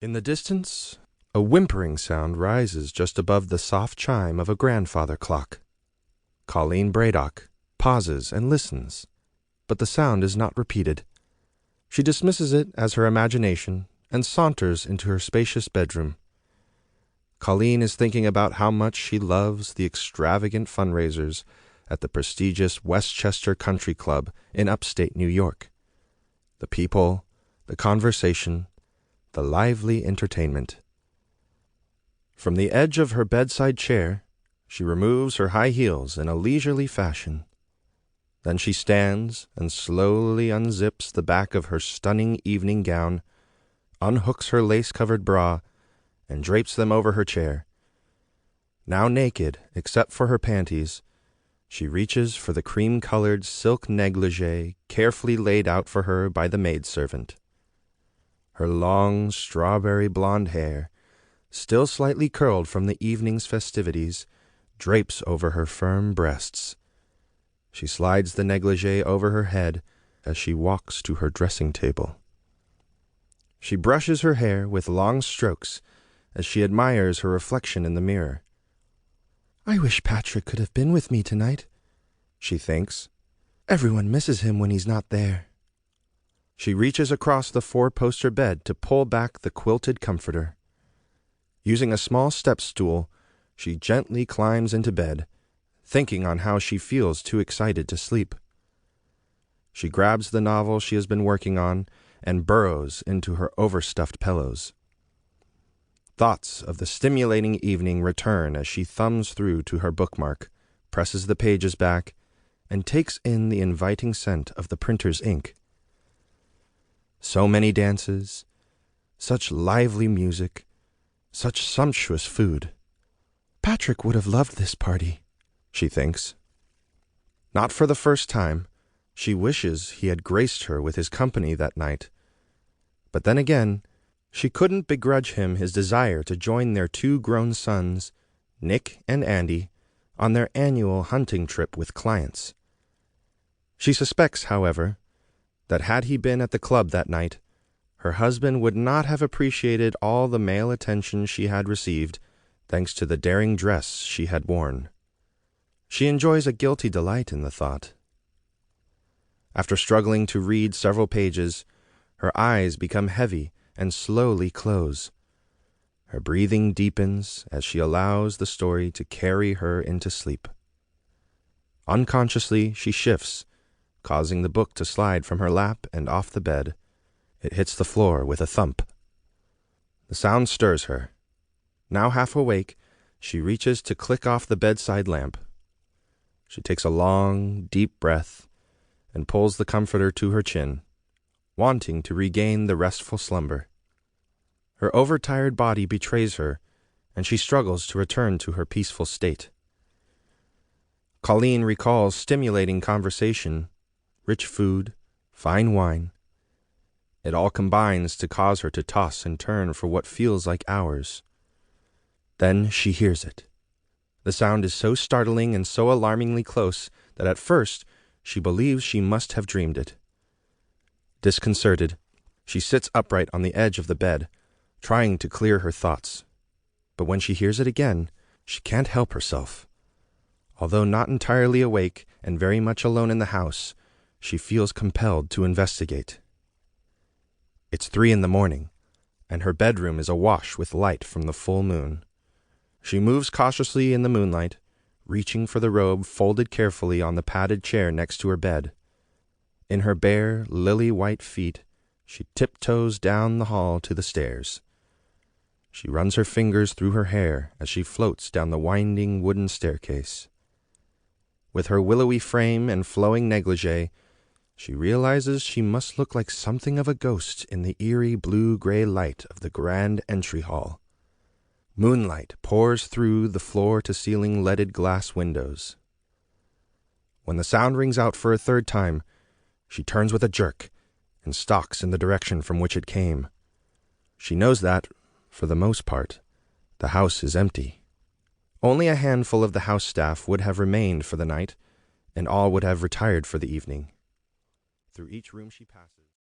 In the distance, a whimpering sound rises just above the soft chime of a grandfather clock. Colleen Brádaigh pauses and listens, but the sound is not repeated. She dismisses it as her imagination and saunters into her spacious bedroom. Colleen is thinking about how much she loves the extravagant fundraisers at the prestigious Westchester Country Club in upstate New York. The people, the conversation, the lively entertainment. From the edge of her bedside chair, she removes her high heels in a leisurely fashion. Then she stands and slowly unzips the back of her stunning evening gown, unhooks her lace-covered bra, and drapes them over her chair. Now naked, except for her panties, she reaches for the cream-colored silk negligee carefully laid out for her by the maidservant. Her long, strawberry blonde hair, still slightly curled from the evening's festivities, drapes over her firm breasts. She slides the negligee over her head as she walks to her dressing table. She brushes her hair with long strokes as she admires her reflection in the mirror. "I wish Patrick could have been with me tonight," she thinks. "Everyone misses him when he's not there." She reaches across the four-poster bed to pull back the quilted comforter. Using a small step stool, she gently climbs into bed, thinking on how she feels too excited to sleep. She grabs the novel she has been working on and burrows into her overstuffed pillows. Thoughts of the stimulating evening return as she thumbs through to her bookmark, presses the pages back, and takes in the inviting scent of the printer's ink. So many dances, such lively music, such sumptuous food. Patrick would have loved this party, she thinks. Not for the first time, she wishes he had graced her with his company that night. But then again, she couldn't begrudge him his desire to join their two grown sons, Nick and Andy, on their annual hunting trip with clients. She suspects, however, that had he been at the club that night, her husband would not have appreciated all the male attention she had received, thanks to the daring dress she had worn. She enjoys a guilty delight in the thought. After struggling to read several pages, her eyes become heavy and slowly close. Her breathing deepens as she allows the story to carry her into sleep. Unconsciously, she shifts, causing the book to slide from her lap and off the bed. It hits the floor with a thump. The sound stirs her. Now half awake, she reaches to click off the bedside lamp. She takes a long, deep breath and pulls the comforter to her chin, wanting to regain the restful slumber. Her overtired body betrays her, and she struggles to return to her peaceful state. Colleen recalls stimulating conversation, rich food, fine wine. It all combines to cause her to toss and turn for what feels like hours. Then she hears it. The sound is so startling and so alarmingly close that at first she believes she must have dreamed it. Disconcerted, she sits upright on the edge of the bed, trying to clear her thoughts. But when she hears it again, she can't help herself. Although not entirely awake and very much alone in the house, she feels compelled to investigate. It's 3 a.m, and her bedroom is awash with light from the full moon. She moves cautiously in the moonlight, reaching for the robe folded carefully on the padded chair next to her bed. In her bare, lily-white feet, she tiptoes down the hall to the stairs. She runs her fingers through her hair as she floats down the winding wooden staircase. With her willowy frame and flowing negligee, she realizes she must look like something of a ghost in the eerie blue-gray light of the grand entry hall. Moonlight pours through the floor-to-ceiling leaded glass windows. When the sound rings out for a third time, she turns with a jerk and stalks in the direction from which it came. She knows that, for the most part, the house is empty. Only a handful of the house staff would have remained for the night, and all would have retired for the evening. Through each room she passes,